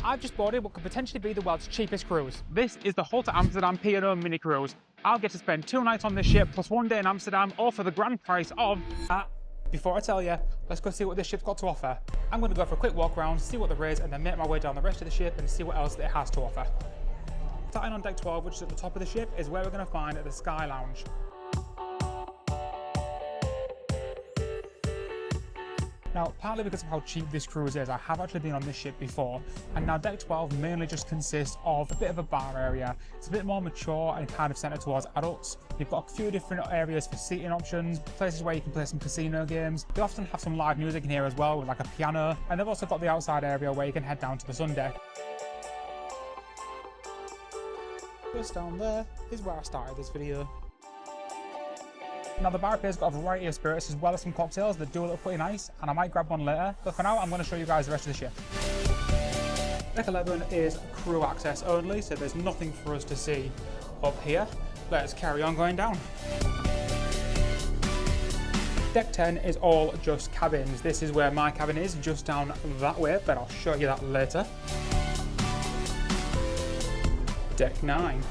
I've just boarded what could potentially be the world's cheapest cruise. This is the Hull to Amsterdam P&O mini cruise. I'll get to spend 2 nights on this ship plus 1 day in Amsterdam, all for the grand price of... Before I tell you, let's go see what this ship's got to offer. I'm going to go for a quick walk around, see what there is, and then make my way down the rest of the ship and see what else it has to offer. Starting on deck 12, which is at the top of the ship, is where we're going to find the Sky Lounge. Now, partly because of how cheap this cruise is, I have actually been on this ship before, and now deck 12 mainly just consists of a bit of a bar area. It's a bit more mature and kind of centered towards adults. You've got a few different areas for seating options, places where you can play some casino games. They often have some live music in here as well, with like a piano, and they've also got the outside area where you can head down to the sun deck. Just down there is where I started this video. Now the bar up here's got a variety of spirits as well as some cocktails that do look pretty nice, and I might grab one later, but for now I'm going to show you guys the rest of the ship. Deck 11 is crew access only, so there's nothing for us to see up here. Let's carry on going down. Deck 10 is all just cabins. This is where my cabin is, just down that way, but I'll show you that later. Deck 9.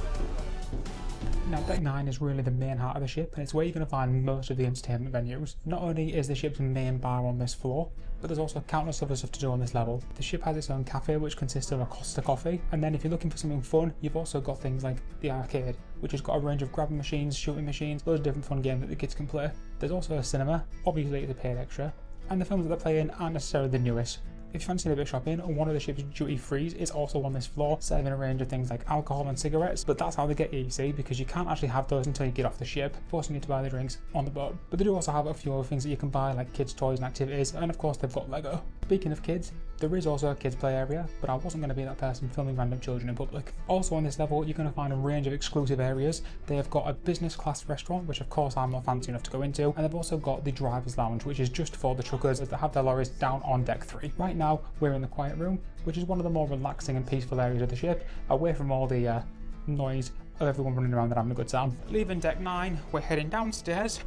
Now deck 9 is really the main heart of the ship, and it's where you're going to find most of the entertainment venues. Not only is the ship's main bar on this floor, but there's also countless other stuff to do on this level. The ship has its own cafe, which consists of a Costa coffee, and then if you're looking for something fun, you've also got things like the arcade, which has got a range of grabbing machines, shooting machines, loads of different fun games that the kids can play. There's also a cinema, obviously it's a paid extra, and the films that they're playing aren't necessarily the newest. If you fancy a bit of shopping, one of the ship's duty frees is also on this floor, serving a range of things like alcohol and cigarettes, but that's how they get you see, because you can't actually have those until you get off the ship, forcing you to buy the drinks on the boat. But they do also have a few other things that you can buy, like kids' toys and activities, and of course they've got Lego. Speaking of kids, there is also a kids play area, but I wasn't going to be that person filming random children in public. Also on this level, you're going to find a range of exclusive areas. They have got a business class restaurant, which of course I'm not fancy enough to go into, and they've also got the driver's lounge, which is just for the truckers that have their lorries down on deck 3. Right now, we're in the quiet room, which is one of the more relaxing and peaceful areas of the ship, away from all the noise of everyone running around and having a good time. Leaving deck 9, we're heading downstairs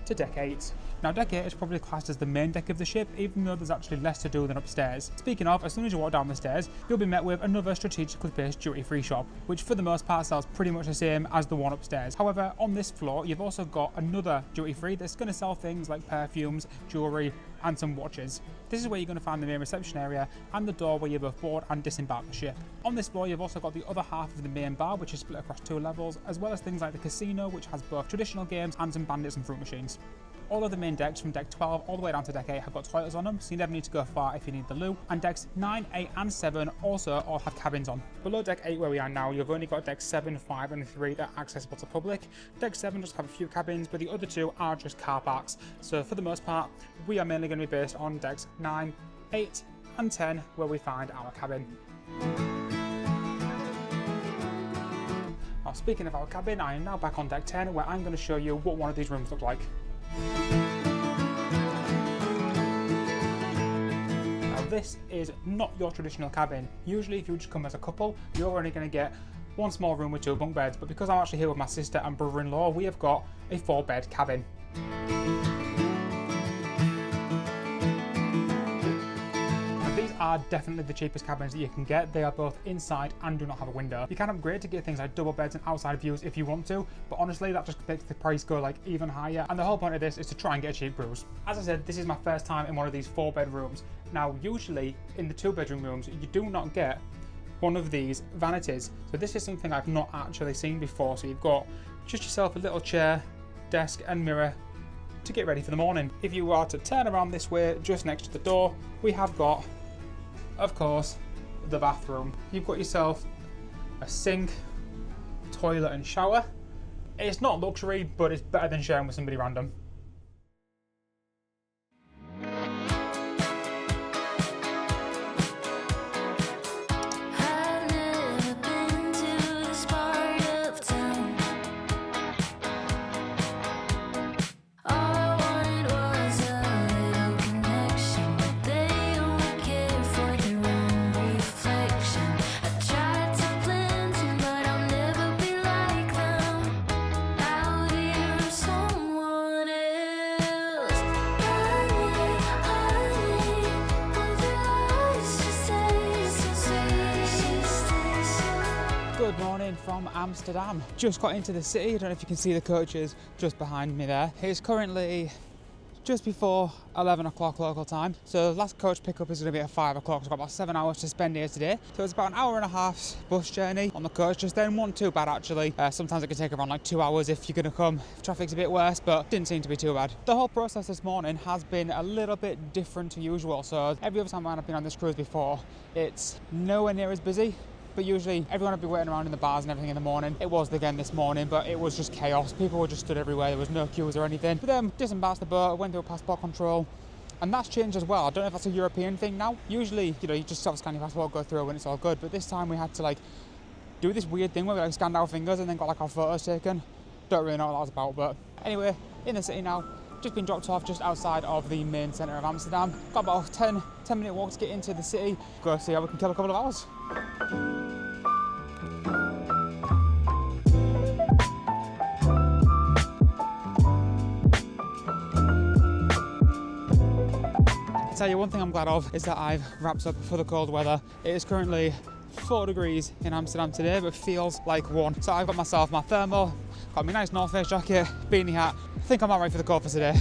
to deck 8. Now deck 8 is probably classed as the main deck of the ship, even though there's actually less to do than upstairs. Speaking of, as soon as you walk down the stairs, you'll be met with another strategically placed duty-free shop, which for the most part sells pretty much the same as the one upstairs. However, on this floor, you've also got another duty-free that's going to sell things like perfumes, jewellery, and some watches. This is where you're going to find the main reception area and the door where you both board and disembark the ship. On this floor, you've also got the other half of the main bar, which is split across 2 levels, as well as things like the casino, which has both traditional games and some bandits and fruit machines. All of the main decks from deck 12 all the way down to deck 8 have got toilets on them, so you never need to go far if you need the loo. And decks 9, 8 and 7 also all have cabins on. Below deck 8 where we are now, you've only got decks 7, 5 and 3 that are accessible to public. Deck 7 just have a few cabins, but the other 2 are just car parks. So for the most part, we are mainly going to be based on decks 9, 8 and 10 where we find our cabin. Now speaking of our cabin, I am now back on deck 10 where I'm going to show you what one of these rooms look like. Now this is not your traditional cabin. Usually if you just come as a couple, you're only going to get one small room with 2 bunk beds, but because I'm actually here with my sister and brother-in-law, we have got a 4-bed cabin. Are definitely the cheapest cabins that you can get. They are both inside and do not have a window. You can upgrade to get things like double beds and outside views if you want to, but honestly that just makes the price go like even higher, and the whole point of this is to try and get a cheap cruise. As I said, this is my first time in one of these 4-bed rooms. Now usually in the 2-bedroom rooms you do not get one of these vanities, so this is something I've not actually seen before. So you've got just yourself a little chair, desk and mirror to get ready for the morning. If you are to turn around this way, just next to the door, we have got, of course, the bathroom. You've got yourself a sink, toilet and shower. It's not luxury, but it's better than sharing with somebody random. Someone Good morning from Amsterdam. Just got into the city. I don't know if you can see the coaches just behind me there. It's currently just before 11 o'clock local time. So the last coach pickup is going to be at 5 o'clock. So I've got about 7 hours to spend here today. So it's about an hour and a half bus journey on the coach. Just then, wasn't too bad actually. Sometimes it can take around like 2 hours if you're going to come. If traffic's a bit worse, but didn't seem to be too bad. The whole process this morning has been a little bit different to usual. So every other time I've been on this cruise before, it's nowhere near as busy. But usually everyone would be waiting around in the bars and everything in the morning. It was again this morning, but it was just chaos. People were just stood everywhere. There was no queues or anything. But then disembarked the boat, went through passport control, and that's changed as well. I don't know if that's a European thing now. Usually, you just sort of scan your passport, go through, and it's all good. But this time we had to like do this weird thing where we like scanned our fingers and then got like our photos taken. Don't really know what that was about, but anyway, in the city now. Just been dropped off just outside of the main centre of Amsterdam. Got about a 10-minute walk to get into the city. Go see how we can kill a couple of hours. I'll tell you one thing I'm glad of is that I've wrapped up for the cold weather. It is currently 4 degrees in Amsterdam today, but feels like 1. So I've got myself my thermal, got my nice North Face jacket, beanie hat. I think I'm alright for the cold for today.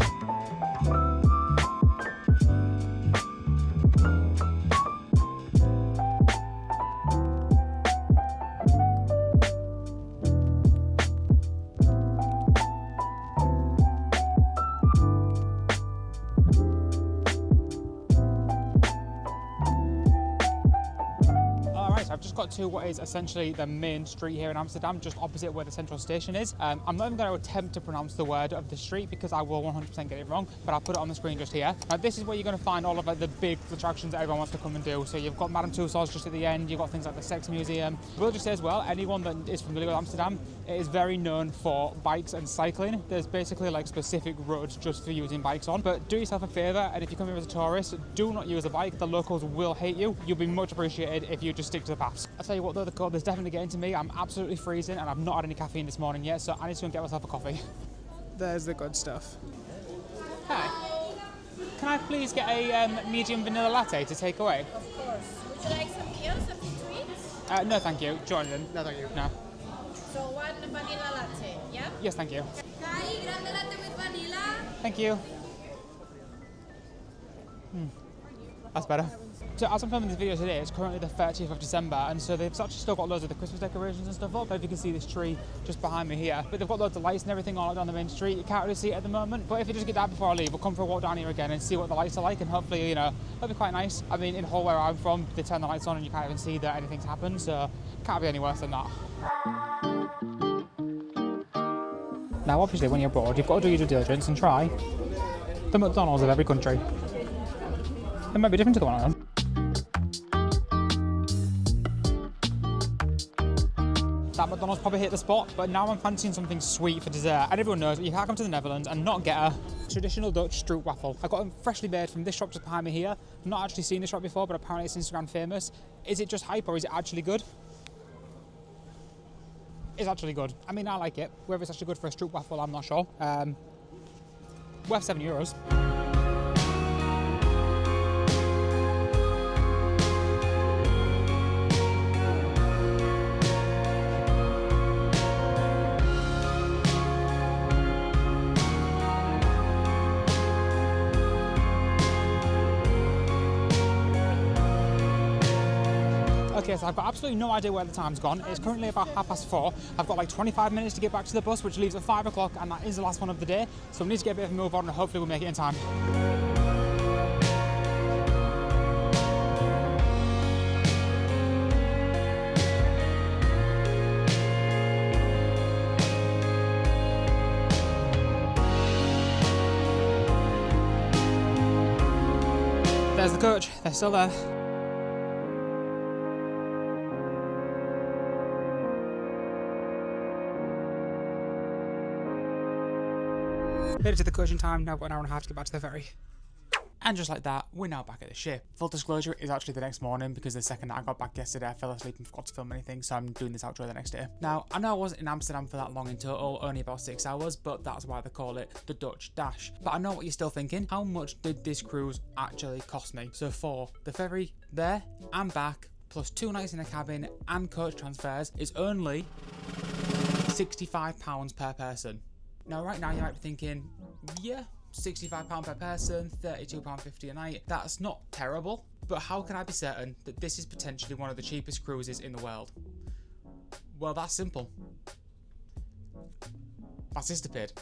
I've just got to what is essentially the main street here in Amsterdam, just opposite where the central station is. I'm not even going to attempt to pronounce the word of the street because I will 100% get it wrong, but I'll put it on the screen just here. Now this is where you're going to find all of like the big attractions that everyone wants to come and do. So you've got Madame Tussauds just at the end, you've got things like the Sex Museum. We'll just say as well, anyone that is familiar with Amsterdam, it is very known for bikes and cycling. There's basically like specific roads just for using bikes on, but do yourself a favour, and if you come here as a tourist, do not use a bike. The locals will hate you. You'll be much appreciated if you just stick to the paths. I'll tell you what though, the cold is definitely getting to me. I'm absolutely freezing and I've not had any caffeine this morning yet, so I need to go and get myself a coffee. There's the good stuff. Hi. Can I please get a medium vanilla latte to take away? Of course. Would you like some meals, something to eat? No thank you. Jordan. No thank you. No. So one vanilla latte, yeah? Yes, thank you. Hi, grande latte with vanilla. Thank you. That's better. So as I'm filming this video today, it's currently the 30th of December, and so they've actually still got loads of the Christmas decorations and stuff up. If you can see this tree just behind me here, but they've got loads of lights and everything all down the main street. You can't really see it at the moment, but if you just get that before I leave, we'll come for a walk down here again and see what the lights are like, and hopefully, it'll be quite nice. I mean, in Hull where I'm from, they turn the lights on and you can't even see that anything's happened, so can't be any worse than that. Now, obviously, when you're abroad, you've got to do your due diligence and try the McDonald's of every country. It might be different to the one I am. That McDonald's probably hit the spot, but now I'm fancying something sweet for dessert. And everyone knows that you can't come to the Netherlands and not get a traditional Dutch stroopwafel. I got them freshly made from this shop just behind me here. Not actually seen this shop before, but apparently it's Instagram famous. Is it just hype or is it actually good? It's actually good. I mean, I like it. Whether it's actually good for a stroopwafel, I'm not sure. Worth €7. Okay, so I've got absolutely no idea where the time's gone. It's currently about 4:30. I've got like 25 minutes to get back to the bus, which leaves at 5 o'clock, and that is the last one of the day. So we need to get a bit of a move on, and hopefully we'll make it in time. There's the coach. They're still there. Made it to the coaching time, now I've got an hour and a half to get back to the ferry. And just like that, we're now back at the ship. Full disclosure, is actually the next morning because the second that I got back yesterday, I fell asleep and forgot to film anything, so I'm doing this outro the next day. Now, I know I wasn't in Amsterdam for that long in total, only about 6 hours, but that's why they call it the Dutch Dash. But I know what you're still thinking, how much did this cruise actually cost me? So for the ferry there and back, plus 2 nights in a cabin and coach transfers is only £65 per person. Now right now you might be thinking, yeah, £65 per person, £32.50 a night, that's not terrible, but how can I be certain that this is potentially one of the cheapest cruises in the world? Well, that's simple. My sister paid.